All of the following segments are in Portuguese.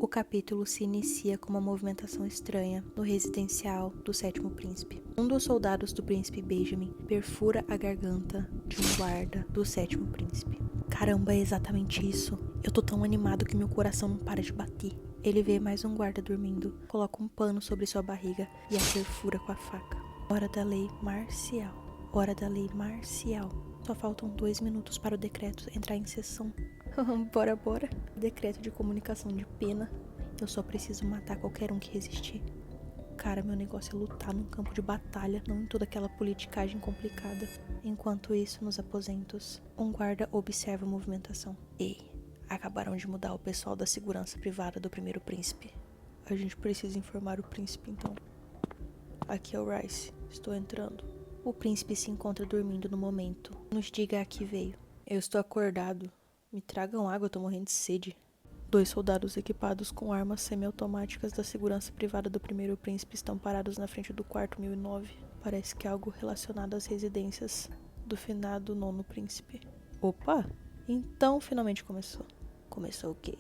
O capítulo se inicia com uma movimentação estranha no residencial do sétimo príncipe. Um dos soldados do príncipe Benjamin perfura a garganta de um guarda do sétimo príncipe. Caramba, é exatamente isso. Eu tô tão animado que meu coração não para de bater. Ele vê mais um guarda dormindo, coloca um pano sobre sua barriga e a perfura com a faca. Hora da lei marcial. Hora da lei marcial. Só faltam 2 minutos para o decreto entrar em sessão. Bora. Decreto de comunicação de pena. Eu só preciso matar qualquer um que resistir. Cara, meu negócio é lutar num campo de batalha, não em toda aquela politicagem complicada. Enquanto isso, nos aposentos, um guarda observa a movimentação. Ei, acabaram de mudar o pessoal da segurança privada do primeiro príncipe. A gente precisa informar o príncipe, então. Aqui é o Rice, estou entrando. O príncipe se encontra dormindo no momento. Nos diga a que veio. Eu estou acordado. Me tragam água, eu tô morrendo de sede. 2 soldados equipados com armas semiautomáticas da segurança privada do primeiro príncipe estão parados na frente do quarto 1009. Parece que é algo relacionado às residências do finado nono príncipe. Opa! Então finalmente começou. Começou o quê?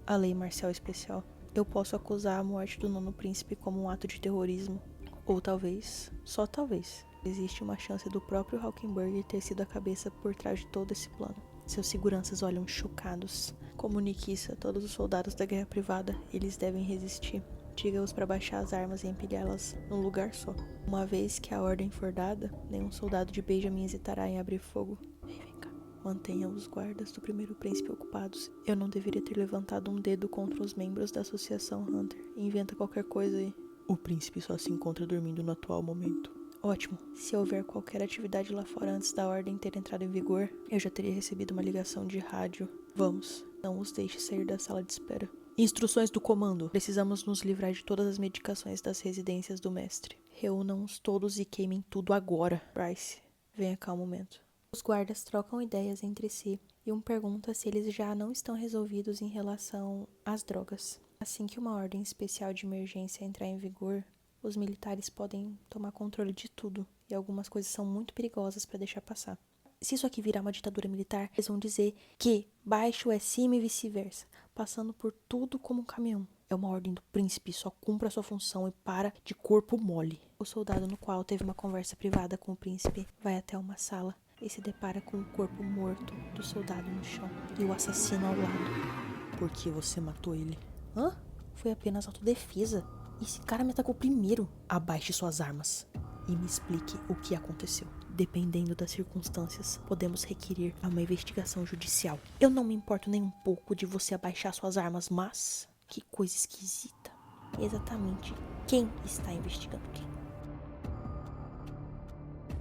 A lei marcial especial. Eu posso acusar a morte do nono príncipe como um ato de terrorismo. Ou talvez, só talvez, existe uma chance do próprio Hawkenberg ter sido a cabeça por trás de todo esse plano. Seus seguranças olham chocados. Comunique isso a todos os soldados da guerra privada. Eles devem resistir. Diga-os para baixar as armas e empilhá-las num lugar só. Uma vez que a ordem for dada, nenhum soldado de Benjamin hesitará em abrir fogo. Ei, vem cá. Mantenha os guardas do primeiro príncipe ocupados. Eu não deveria ter levantado um dedo contra os membros da associação Hunter. Inventa qualquer coisa aí. O príncipe só se encontra dormindo no atual momento. Ótimo. Se houver qualquer atividade lá fora antes da ordem ter entrado em vigor, eu já teria recebido uma ligação de rádio. Vamos, não os deixe sair da sala de espera. Instruções do comando. Precisamos nos livrar de todas as medicações das residências do mestre. Reúnam-os todos e queimem tudo agora. Bryce, venha cá um momento. Os guardas trocam ideias entre si e um pergunta se eles já não estão resolvidos em relação às drogas. Assim que uma ordem especial de emergência entrar em vigor, os militares podem tomar controle de tudo, e algumas coisas são muito perigosas para deixar passar. Se isso aqui virar uma ditadura militar, eles vão dizer que baixo é cima e vice-versa, passando por tudo como um caminhão. É uma ordem do príncipe, só cumpra a sua função e para de corpo mole. O soldado no qual teve uma conversa privada com o príncipe vai até uma sala e se depara com o corpo morto do soldado no chão e o assassino ao lado. Por que você matou ele? Hã? Foi apenas autodefesa. Esse cara me atacou primeiro. Abaixe suas armas e me explique o que aconteceu. Dependendo das circunstâncias, podemos requerer uma investigação judicial. Eu não me importo nem um pouco de você abaixar suas armas, mas... que coisa esquisita. Exatamente quem está investigando quem?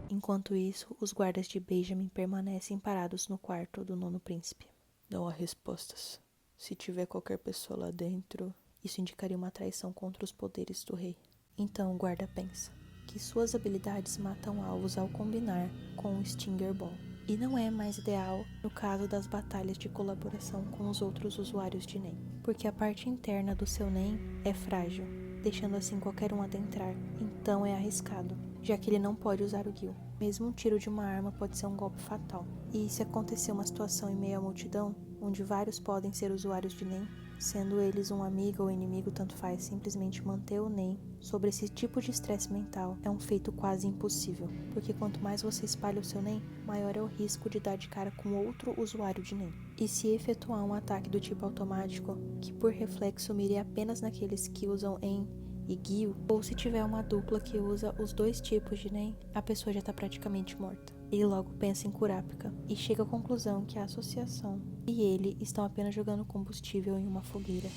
Enquanto isso, os guardas de Benjamin permanecem parados no quarto do nono príncipe. Não há respostas. Se tiver qualquer pessoa lá dentro... isso indicaria uma traição contra os poderes do rei. Então o guarda pensa que suas habilidades matam alvos ao combinar com o Stinger Ball. E não é mais ideal no caso das batalhas de colaboração com os outros usuários de NEM, porque a parte interna do seu NEM é frágil, deixando assim qualquer um adentrar. Então é arriscado, já que ele não pode usar o Gil. Mesmo um tiro de uma arma pode ser um golpe fatal. E se acontecer uma situação em meio à multidão, onde vários podem ser usuários de NEM, sendo eles um amigo ou inimigo, tanto faz, simplesmente manter o NEM sobre esse tipo de estresse mental é um feito quase impossível, porque quanto mais você espalha o seu NEM, maior é o risco de dar de cara com outro usuário de NEM. E se efetuar um ataque do tipo automático, que por reflexo mire apenas naqueles que usam EN e Gil, ou se tiver uma dupla que usa os 2 tipos de NEM, a pessoa já está praticamente morta. Ele logo pensa em Kurapika e chega à conclusão que a associação e ele estão apenas jogando combustível em uma fogueira,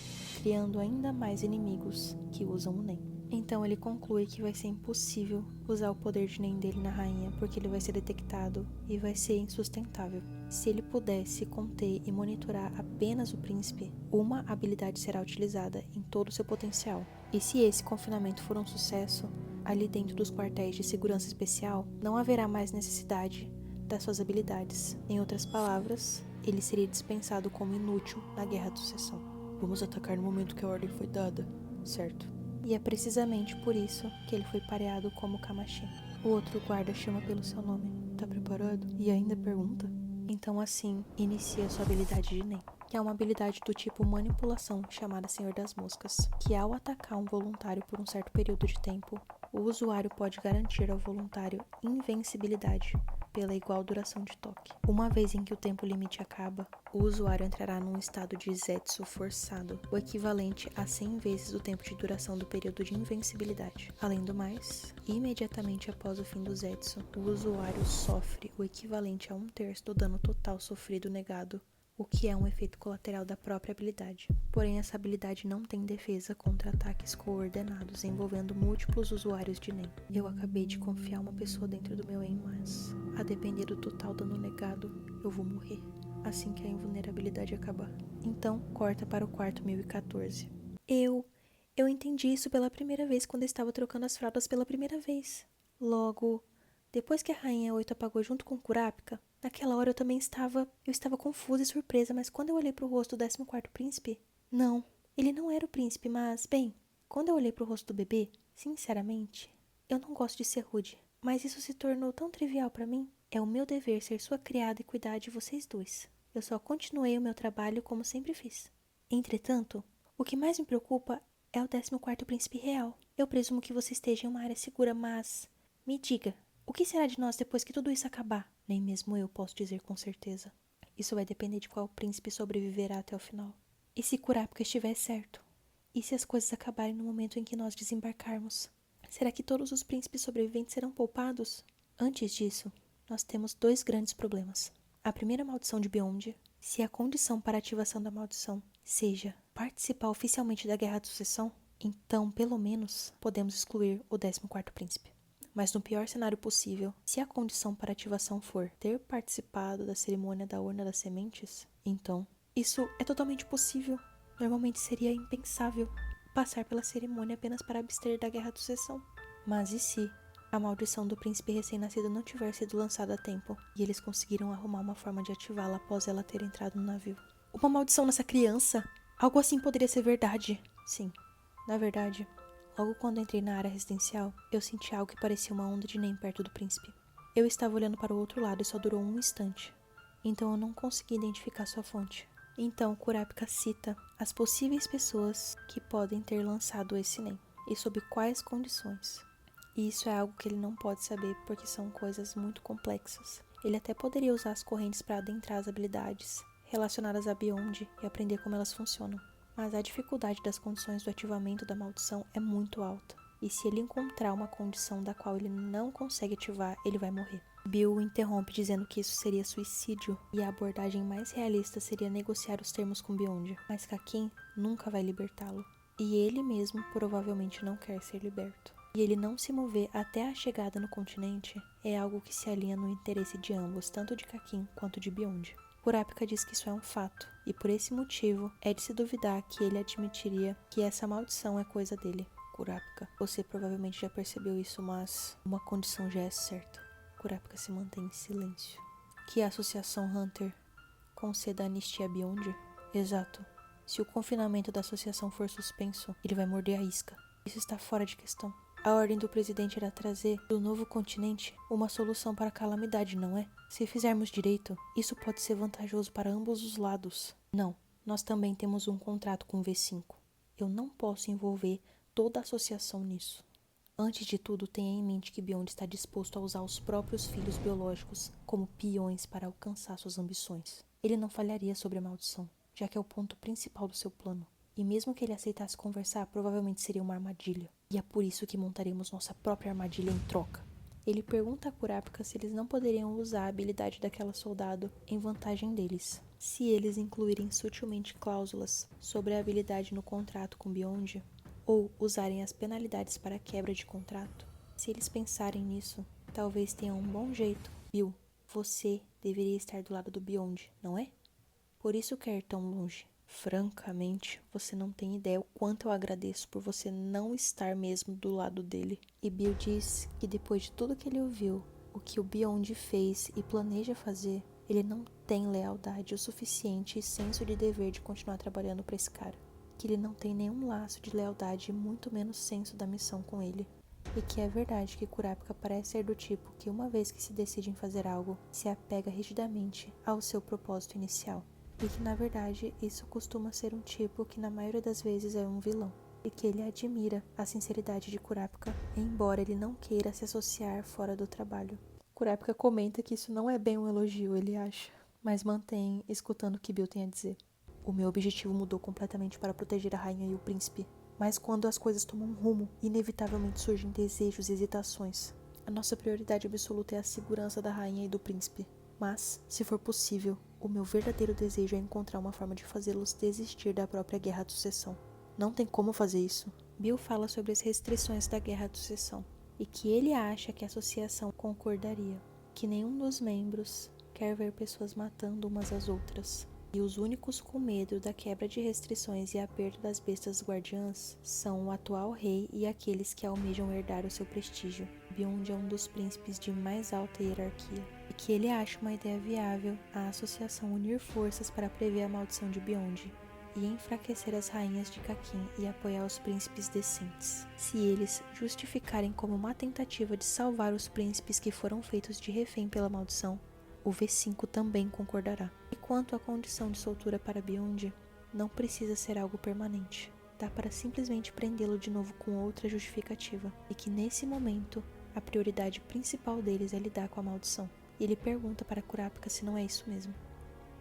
criando ainda mais inimigos que usam o NEM. Então ele conclui que vai ser impossível usar o poder de NEM dele na rainha, porque ele vai ser detectado e vai ser insustentável. Se ele pudesse conter e monitorar apenas o príncipe, uma habilidade será utilizada em todo o seu potencial. E se esse confinamento for um sucesso, ali dentro dos quartéis de segurança especial, não haverá mais necessidade das suas habilidades. Em outras palavras, ele seria dispensado como inútil na Guerra de Sucessão. Vamos atacar no momento que a ordem foi dada, certo? E é precisamente por isso que ele foi pareado como Kamashi. O outro guarda chama pelo seu nome. Tá preparado? E ainda pergunta? Então assim, inicia sua habilidade de NEM. que é uma habilidade do tipo manipulação chamada Senhor das Moscas, que ao atacar um voluntário por um certo período de tempo, o usuário pode garantir ao voluntário invencibilidade pela igual duração de toque. Uma vez em que o tempo limite acaba, o usuário entrará num estado de Zetsu forçado, o equivalente a 100 vezes o tempo de duração do período de invencibilidade. Além do mais, imediatamente após o fim do Zetsu, o usuário sofre o equivalente a 1/3 do dano total sofrido negado, o que é um efeito colateral da própria habilidade. Porém, essa habilidade não tem defesa contra ataques coordenados envolvendo múltiplos usuários de NEM. Eu acabei de confiar uma pessoa dentro do meu NEM, mas, a depender do total dano negado, eu vou morrer assim que a invulnerabilidade acabar. Então, corta para o quarto 1014. Eu entendi isso pela primeira vez quando eu estava trocando as fraldas pela primeira vez. Logo, depois que a Rainha 8 apagou junto com Kurapika, naquela hora eu estava confusa e surpresa, mas quando eu olhei pro rosto do 14º príncipe, não, ele não era o príncipe, mas, bem, quando eu olhei pro rosto do bebê, sinceramente, eu não gosto de ser rude, mas isso se tornou tão trivial pra mim. É o meu dever ser sua criada e cuidar de vocês dois. Eu só continuei o meu trabalho como sempre fiz. Entretanto, o que mais me preocupa é o 14º príncipe real. Eu presumo que você esteja em uma área segura, mas me diga, o que será de nós depois que tudo isso acabar? Nem mesmo eu posso dizer com certeza. Isso vai depender de qual príncipe sobreviverá até o final. E se Kurapika estiver certo? E se as coisas acabarem no momento em que nós desembarcarmos? Será que todos os príncipes sobreviventes serão poupados? Antes disso, nós temos 2 grandes problemas. A primeira maldição de Beyond, se a condição para a ativação da maldição seja participar oficialmente da Guerra de Sucessão, então, pelo menos, podemos excluir o 14º príncipe. Mas no pior cenário possível, se a condição para ativação for ter participado da cerimônia da Urna das Sementes, então, isso é totalmente possível. Normalmente seria impensável passar pela cerimônia apenas para abster da Guerra de Sucessão. Mas e se a maldição do príncipe recém-nascido não tiver sido lançada a tempo, e eles conseguiram arrumar uma forma de ativá-la após ela ter entrado no navio? Uma maldição nessa criança? Algo assim poderia ser verdade. Sim, na verdade, logo quando entrei na área residencial, eu senti algo que parecia uma onda de NEM perto do príncipe. Eu estava olhando para o outro lado e só durou um instante, então eu não consegui identificar sua fonte. Então Kurapika cita as possíveis pessoas que podem ter lançado esse NEM, e sob quais condições. E isso é algo que ele não pode saber porque são coisas muito complexas. Ele até poderia usar as correntes para adentrar as habilidades relacionadas a Beyond e aprender como elas funcionam. Mas a dificuldade das condições do ativamento da maldição é muito alta. E se ele encontrar uma condição da qual ele não consegue ativar, ele vai morrer. Bill o interrompe dizendo que isso seria suicídio e a abordagem mais realista seria negociar os termos com Beyond. Mas Kakin nunca vai libertá-lo. E ele mesmo provavelmente não quer ser liberto. E ele não se mover até a chegada no continente é algo que se alinha no interesse de ambos, tanto de Kakin quanto de Beyond. Kurapika diz que isso é um fato, e por esse motivo é de se duvidar que ele admitiria que essa maldição é coisa dele. Kurapika, você provavelmente já percebeu isso, mas uma condição já é certa. Kurapika se mantém em silêncio. Que a Associação Hunter conceda anistia a Beyond? Exato. Se o confinamento da associação for suspenso, ele vai morder a isca. Isso está fora de questão. A ordem do presidente era trazer do novo continente uma solução para a calamidade, não é? Se fizermos direito, isso pode ser vantajoso para ambos os lados. Não, nós também temos um contrato com o V5. Eu não posso envolver toda a associação nisso. Antes de tudo, tenha em mente que Beyond está disposto a usar os próprios filhos biológicos como peões para alcançar suas ambições. Ele não falharia sobre a maldição, já que é o ponto principal do seu plano. E mesmo que ele aceitasse conversar, provavelmente seria uma armadilha. E é por isso que montaremos nossa própria armadilha em troca. Ele pergunta a Kurapika se eles não poderiam usar a habilidade daquela soldado em vantagem deles. Se eles incluírem sutilmente cláusulas sobre a habilidade no contrato com Beyond, ou usarem as penalidades para quebra de contrato. Se eles pensarem nisso, talvez tenham um bom jeito. Bill, você deveria estar do lado do Beyond, não é? Por isso quer ir tão longe. Francamente, você não tem ideia o quanto eu agradeço por você não estar mesmo do lado dele. E Bill diz que depois de tudo que ele ouviu, o que o Beyond fez e planeja fazer, ele não tem lealdade o suficiente e senso de dever de continuar trabalhando para esse cara. Que ele não tem nenhum laço de lealdade e muito menos senso da missão com ele. E que é verdade que Kurapika parece ser do tipo que uma vez que se decide em fazer algo, se apega rigidamente ao seu propósito inicial. e que na verdade isso costuma ser um tipo que na maioria das vezes é um vilão, e que ele admira a sinceridade de Kurapika, embora ele não queira se associar fora do trabalho. Kurapika comenta que isso não é bem um elogio, ele acha, mas mantém escutando o que Bill tem a dizer. O meu objetivo mudou completamente para proteger a rainha e o príncipe, mas quando as coisas tomam um rumo, inevitavelmente surgem desejos e hesitações. A nossa prioridade absoluta é a segurança da rainha e do príncipe. Mas, se for possível, o meu verdadeiro desejo é encontrar uma forma de fazê-los desistir da própria Guerra de Sucessão. Não tem como fazer isso. Bill fala sobre as restrições da Guerra de Sucessão e que ele acha que a associação concordaria, que nenhum dos membros quer ver pessoas matando umas às outras. E os únicos com medo da quebra de restrições e a perda das bestas guardiãs são o atual rei e aqueles que almejam herdar o seu prestígio. Beyond é um dos príncipes de mais alta hierarquia, e que ele acha uma ideia viável a associação unir forças para prever a maldição de Beyond e enfraquecer as rainhas de Kakin e apoiar os príncipes decentes, se eles justificarem como uma tentativa de salvar os príncipes que foram feitos de refém pela maldição. O V5 também concordará. E quanto à condição de soltura para Beyond, não precisa ser algo permanente. Dá para simplesmente prendê-lo de novo com outra justificativa. E que nesse momento, a prioridade principal deles é lidar com a maldição. E ele pergunta para Kurapika se não é isso mesmo.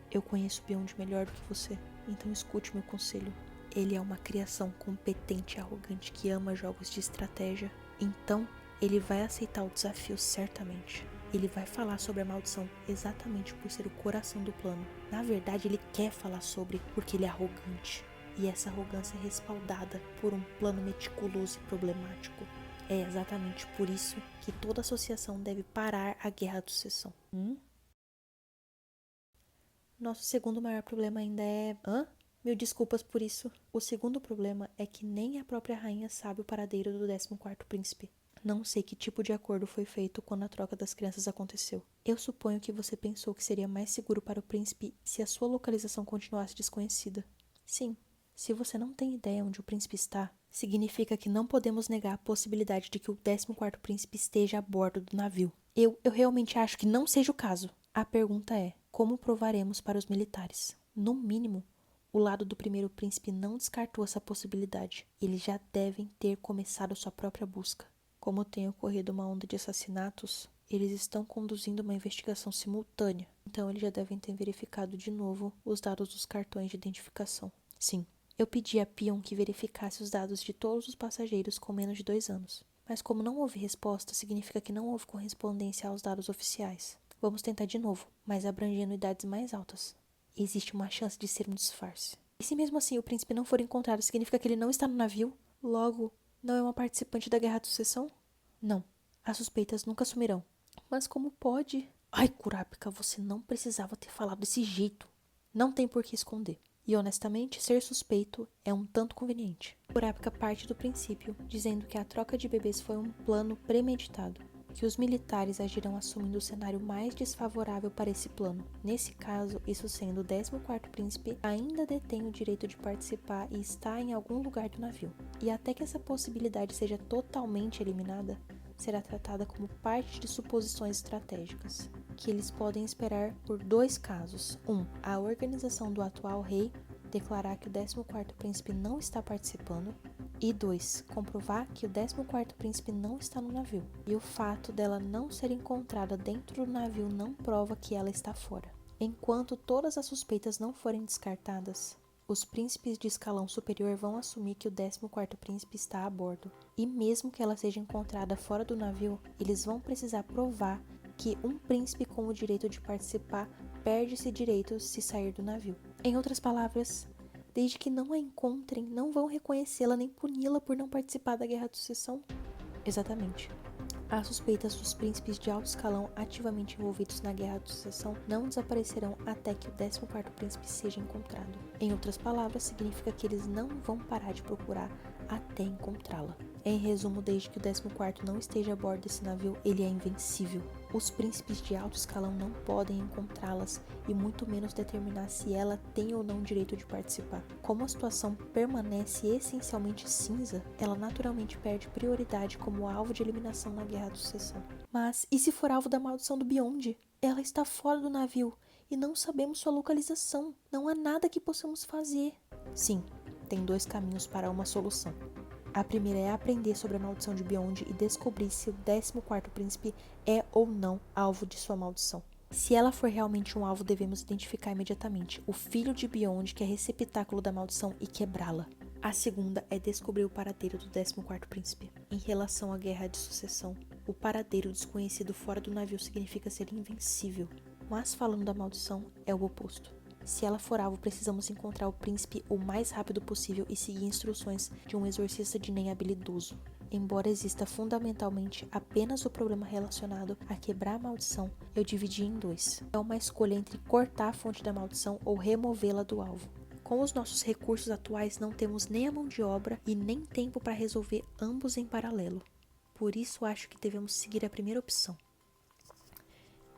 Eu conheço Beyond melhor do que você, então escute meu conselho. Ele é uma criação competente e arrogante que ama jogos de estratégia. Então, ele vai aceitar o desafio certamente. Ele vai falar sobre a maldição exatamente por ser o coração do plano. Na verdade, ele quer falar sobre porque ele é arrogante. E essa arrogância é respaldada por um plano meticuloso e problemático. É exatamente por isso que toda associação deve parar a Guerra de Sucessão. Nosso segundo maior problema ainda é... Mil desculpas por isso. O segundo problema é que nem a própria rainha sabe o paradeiro do 14º príncipe. Não sei que tipo de acordo foi feito quando a troca das crianças aconteceu. Eu suponho que você pensou que seria mais seguro para o príncipe se a sua localização continuasse desconhecida. Sim, se você não tem ideia onde o príncipe está, significa que não podemos negar a possibilidade de que o 14º príncipe esteja a bordo do navio. Eu realmente acho que não seja o caso. A pergunta é, como provaremos para os militares? No mínimo, o lado do primeiro príncipe não descartou essa possibilidade. Eles já devem ter começado sua própria busca. Como tem ocorrido uma onda de assassinatos, eles estão conduzindo uma investigação simultânea. Então eles já devem ter verificado de novo os dados dos cartões de identificação. Sim, eu pedi a Pion que verificasse os dados de todos os passageiros com menos de 2 anos. Mas como não houve resposta, significa que não houve correspondência aos dados oficiais. Vamos tentar de novo, mas abrangendo idades mais altas. Existe uma chance de ser um disfarce. E se mesmo assim o príncipe não for encontrado, significa que ele não está no navio? Logo, não é uma participante da Guerra de Sucessão? Não. As suspeitas nunca sumirão. Mas como pode? Ai, Kurapika, você não precisava ter falado desse jeito. Não tem por que esconder. E honestamente, ser suspeito é um tanto conveniente. Kurapika parte do princípio, dizendo que a troca de bebês foi um plano premeditado, que os militares agirão assumindo o cenário mais desfavorável para esse plano. Nesse caso, isso sendo o 14º príncipe ainda detém o direito de participar e está em algum lugar do navio. E até que essa possibilidade seja totalmente eliminada, será tratada como parte de suposições estratégicas, que eles podem esperar por 2 casos. A organização do atual rei declarar que o 14º príncipe não está participando, e 2, comprovar que o 14º príncipe não está no navio. E o fato dela não ser encontrada dentro do navio não prova que ela está fora. Enquanto todas as suspeitas não forem descartadas, os príncipes de escalão superior vão assumir que o 14º príncipe está a bordo. E mesmo que ela seja encontrada fora do navio, eles vão precisar provar que um príncipe com o direito de participar perde esse direito se sair do navio. Em outras palavras, desde que não a encontrem, não vão reconhecê-la nem puni-la por não participar da Guerra de Sucessão? Exatamente. As suspeitas dos príncipes de alto escalão ativamente envolvidos na Guerra de Sucessão não desaparecerão até que o 14º príncipe seja encontrado. Em outras palavras, significa que eles não vão parar de procurar até encontrá-la. Em resumo, desde que o 14º não esteja a bordo desse navio, ele é invencível. Os príncipes de alto escalão não podem encontrá-las e muito menos determinar se ela tem ou não direito de participar. Como a situação permanece essencialmente cinza, ela naturalmente perde prioridade como alvo de eliminação na Guerra de Sucessão. Mas e se for alvo da maldição do Beyond? Ela está fora do navio e não sabemos sua localização. Não há nada que possamos fazer. Sim, tem 2 caminhos para uma solução. A primeira é aprender sobre a maldição de Beyond e descobrir se o 14º príncipe é ou não alvo de sua maldição. Se ela for realmente um alvo, devemos identificar imediatamente o filho de Beyond, que é receptáculo da maldição, e quebrá-la. A segunda é descobrir o paradeiro do 14º príncipe. Em relação à guerra de sucessão, o paradeiro desconhecido fora do navio significa ser invencível. Mas falando da maldição, é o oposto. Se ela for alvo, precisamos encontrar o príncipe o mais rápido possível e seguir instruções de um exorcista de Nen habilidoso. Embora exista fundamentalmente apenas o problema relacionado a quebrar a maldição, eu dividi em 2. É uma escolha entre cortar a fonte da maldição ou removê-la do alvo. Com os nossos recursos atuais, não temos nem a mão de obra e nem tempo para resolver ambos em paralelo. Por isso, acho que devemos seguir a primeira opção.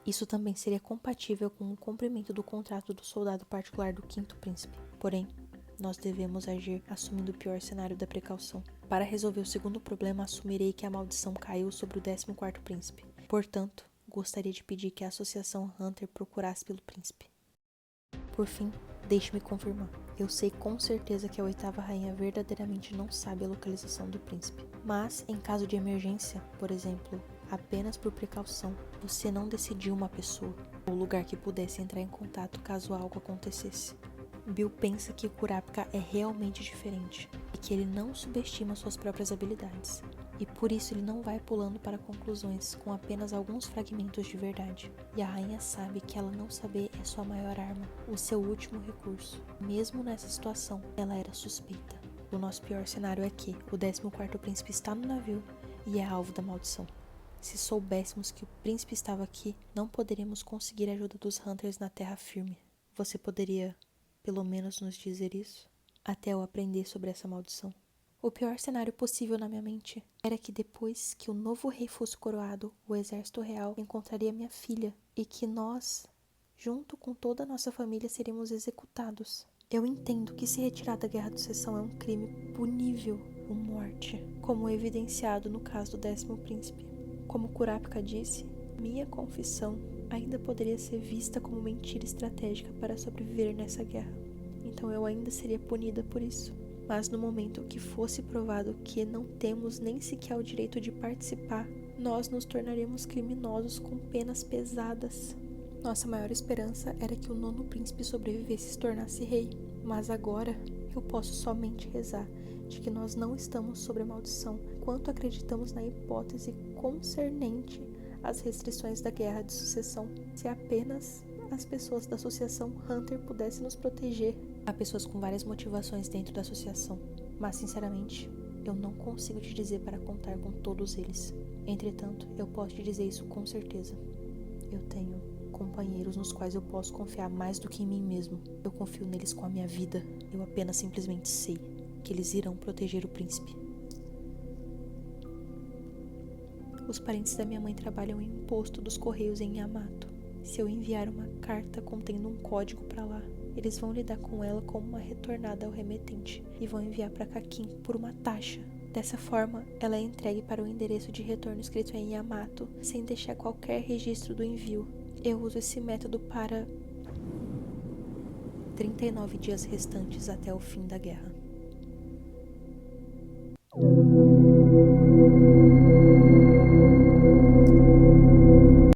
Isso também seria compatível com o cumprimento do contrato do soldado particular do 5º príncipe. Porém, nós devemos agir assumindo o pior cenário da precaução. Para resolver o segundo problema, assumirei que a maldição caiu sobre o 14º príncipe. Portanto, gostaria de pedir que a Associação Hunter procurasse pelo príncipe. Por fim, deixe-me confirmar. Eu sei com certeza que a 8ª rainha verdadeiramente não sabe a localização do príncipe. Mas, em caso de emergência, por exemplo, apenas por precaução, você não decidiu uma pessoa ou lugar que pudesse entrar em contato caso algo acontecesse. Bill pensa que Kurapika é realmente diferente e que ele não subestima suas próprias habilidades. E por isso ele não vai pulando para conclusões com apenas alguns fragmentos de verdade. E a rainha sabe que ela não saber é sua maior arma, o seu último recurso. Mesmo nessa situação, ela era suspeita. O nosso pior cenário é que o 14º príncipe está no navio e é alvo da maldição. Se soubéssemos que o príncipe estava aqui, não poderíamos conseguir a ajuda dos Hunters na terra firme. Você poderia, pelo menos, nos dizer isso? Até eu aprender sobre essa maldição. O pior cenário possível na minha mente era que depois que o novo rei fosse coroado, o exército real encontraria minha filha e que nós, junto com toda a nossa família, seríamos executados. Eu entendo que se retirar da guerra de sucessão é um crime punível, ou morte, como evidenciado no caso do 10º príncipe. Como Kurapika disse, minha confissão ainda poderia ser vista como mentira estratégica para sobreviver nessa guerra. Então eu ainda seria punida por isso. Mas no momento que fosse provado que não temos nem sequer o direito de participar, nós nos tornaríamos criminosos com penas pesadas. Nossa maior esperança era que o 9º príncipe sobrevivesse e se tornasse rei. Mas agora eu posso somente rezar de que nós não estamos sob a maldição, enquanto acreditamos na hipótese concernente às restrições da guerra de sucessão. Se apenas as pessoas da Associação Hunter pudessem nos proteger. Há pessoas com várias motivações dentro da associação, mas sinceramente, eu não consigo te dizer para contar com todos eles. Entretanto, eu posso te dizer isso com certeza. Eu tenho companheiros nos quais eu posso confiar mais do que em mim mesmo. Eu confio neles com a minha vida. Eu apenas simplesmente sei que eles irão proteger o príncipe. Os parentes da minha mãe trabalham em um posto dos Correios em Yamato. Se eu enviar uma carta contendo um código para lá, eles vão lidar com ela como uma retornada ao remetente e vão enviar para Kakin por uma taxa. Dessa forma, ela é entregue para o endereço de retorno escrito em Yamato, sem deixar qualquer registro do envio. Eu uso esse método para 39 dias restantes até o fim da guerra.